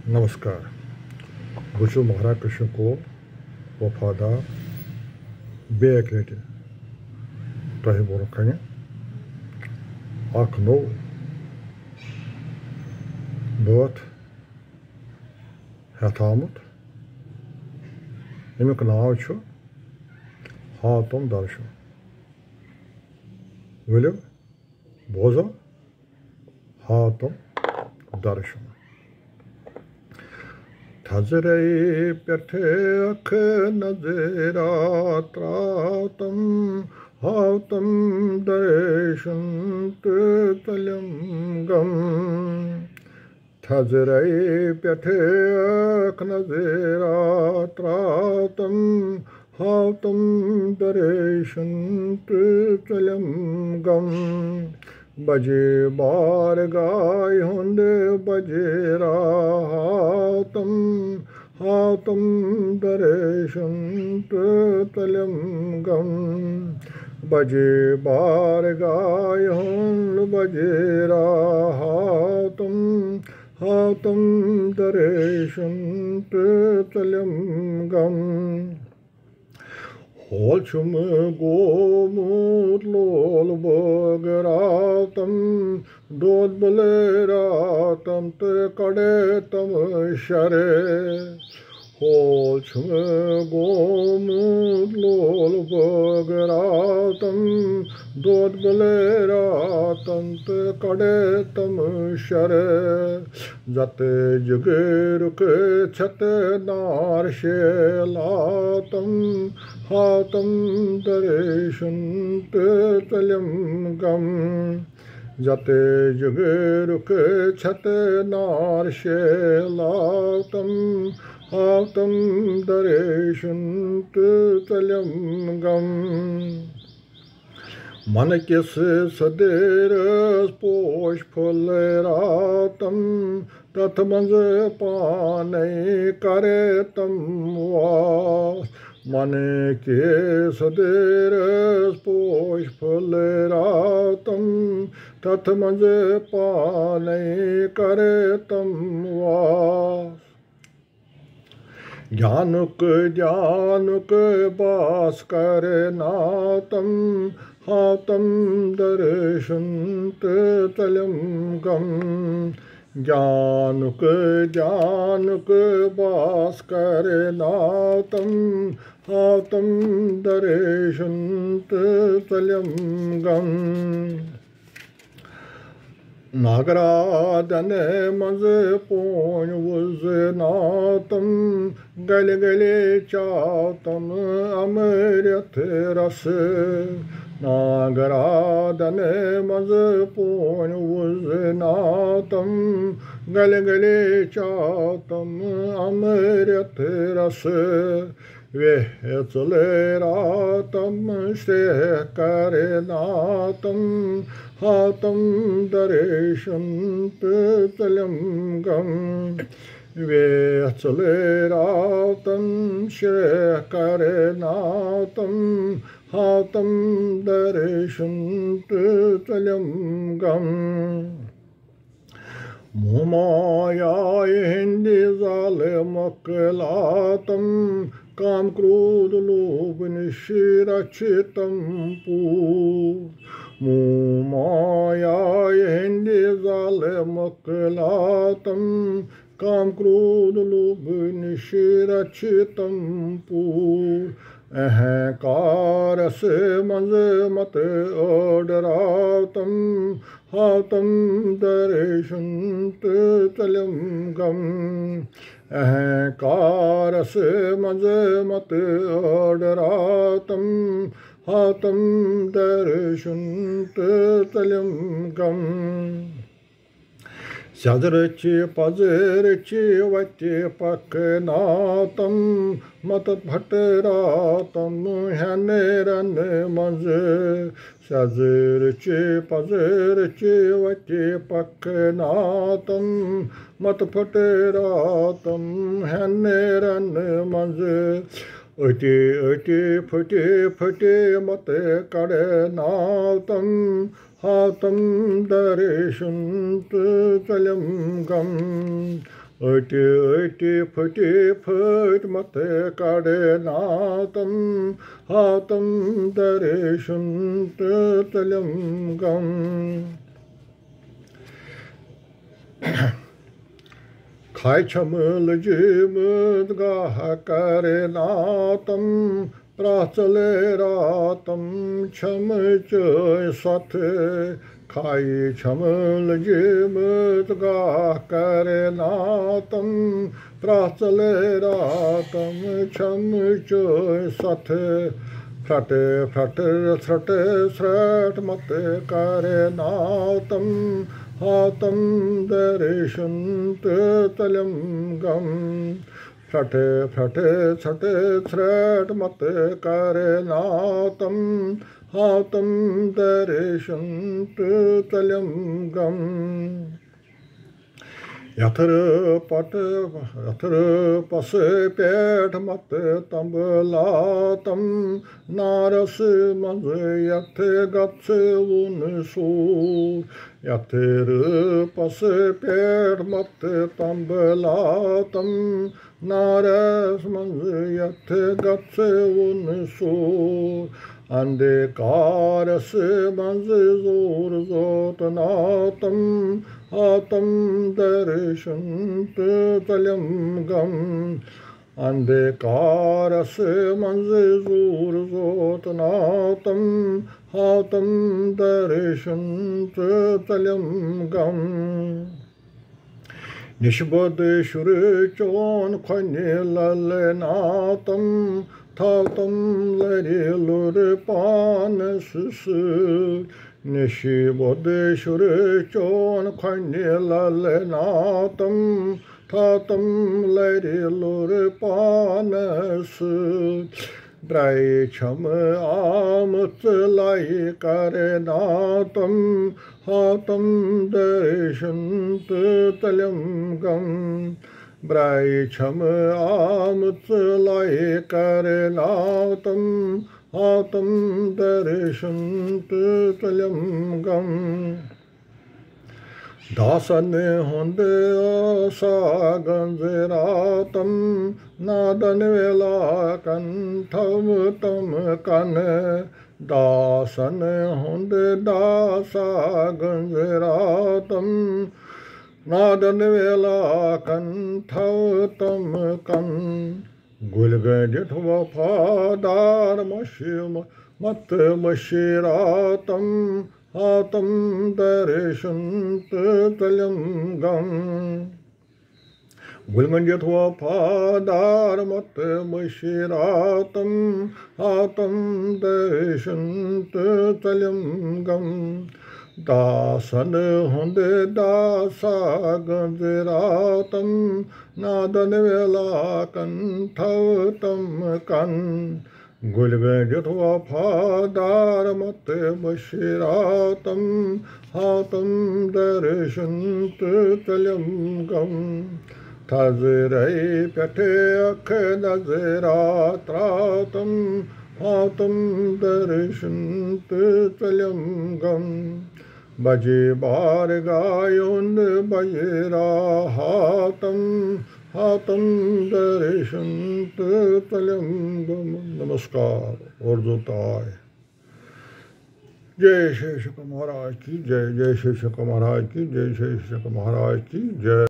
नमस्कार बस महाराज कृष्ण को वफादार बेक रेट तह बोर कने नो बात हथामुत अमुक नाव हातम दर्शन वलो बोजो हातम दर्शन थजरे पेठे अख नजरा त्रातम हातम दर्शन तलम गम थजरे पेठे अख नजरा त्रातम हातम दर्शन तलम गम बजे बार गाय हुंद बजे हातम दर्शन तलम गम बजे बार गाय हुंद बजे हातम दर्शन तलम गम Holchum gomut lol bogaratam dod baleratam te kadetam share Holchum gomut lol bogaratam dod baleratam te kadetam share Jate jugiruk chat nar shelatam हातम दर्शन तलम गम जते जुगे रुक छत नार शेलातम हातम दर्शन तलम गम मन किस सदेर पोष फुल रातम तथ मंज पाने करे तम वास मन के सदेर पोष फुल रातम तथ मंज पाने करे तम वास ज्ञानुक बास कर नातम हातम दर्शन तलम गम ज्ञानुक बास कर नातम हातम दर्शन तलम गम नागरादन मज पोन वुज नातम गल गले चातम अमृत रस नागरादन मज पोन वुज नातम गल गले चातम अमृत रस वेह चले रातम श्रेय करे नातम हातम दर्शन तलम गम वेह चले रातम श्रेय करे नातम हातम दर्शन तलम गम मुमायाय हिंदी जाल मकलातम काम क्रोध लोभ निशिरचितम पूर मुमायाय हिंदी जाल मकलातम काम क्रोध लोभ निशिरचितम पूर अहंकार से मंज मत ओडरातम हातम दर्शन तलम गम अहंकार से मंज मत ओडरातम हातम दर्शन तलम गम Sadrchi pazirchi vati paknatam matat bhatteratam haneran manze Sadrchi pazirchi vati paknatam matat bhatteratam haneran manze Öti fıtı mate kare natam हातं दर्शुन्त तलं गम अटी अटी फटी फट मत काढनातं हातं दर्शुन्त तलं गम खाय छमल जीमत गाह करनातं प्राचले रातं छम चय सथ खाय छमल जीमत गाह करनातं प्राचले रातं छम चय सथ फ्रट फ्रट स्रट स्रट मत करनातं हातं दर्शुन्त तलं गम फ्रट फ्रट स्रट स्रट मत करनातं हातं दर्शुन्त तलं गम यथर पस पेठ मत तंबलातं नारस मंज यथ गच्छ उन सूर यथर पस पेठ मत तंबलातं नारस मंज यथ गच्छ उन सूर अंधकारस मंज जोर जोतनातं हातं दर्शुन्त तलं गम अंधकारस मंज जोर जोतनातं हातं दर्शुन्त तलं गम निष्बद शुर चोन खन्य ललनातं थातं लरिलुर पान सुस निष्बद शुर चोन खन्य ललनातं थातं लरिलुर पान सुस ब्राय छम आमत लाई करनातं हातं दर्शुन्त तलं गम ब्राय छम आमत लाई करनातं हातं दर्शुन्त तलं गम दासन हुंद आसा गंजरातं नादन वेला कंठम तम कन दासन हुंद दासा गंजरातं नादन वेला कंठव तम कन गुलगंज वफादार मशीम मत मशीरातं हातं दर्शुन्त तलं गम गुलगंज वफादार मत मशीरातं हातं दर्शुन्त तलं गम दासन हुंद दासा गंजरातं नादन वेला कंठव तम कन गुलगंज वफादार मत मशीरातं हातं दर्शुन्त तलं गम थजरै पेठ अख नजरात्रातं हातं दर्शुन्त तलं गम बजे बार गायुन बजरा हातं हातं दर्शुन्त तलं गम। नमस्कार और जोताय। जय शेषक महाराज की जय, जय शेषक महाराज की जय, शेषक महाराज की जय।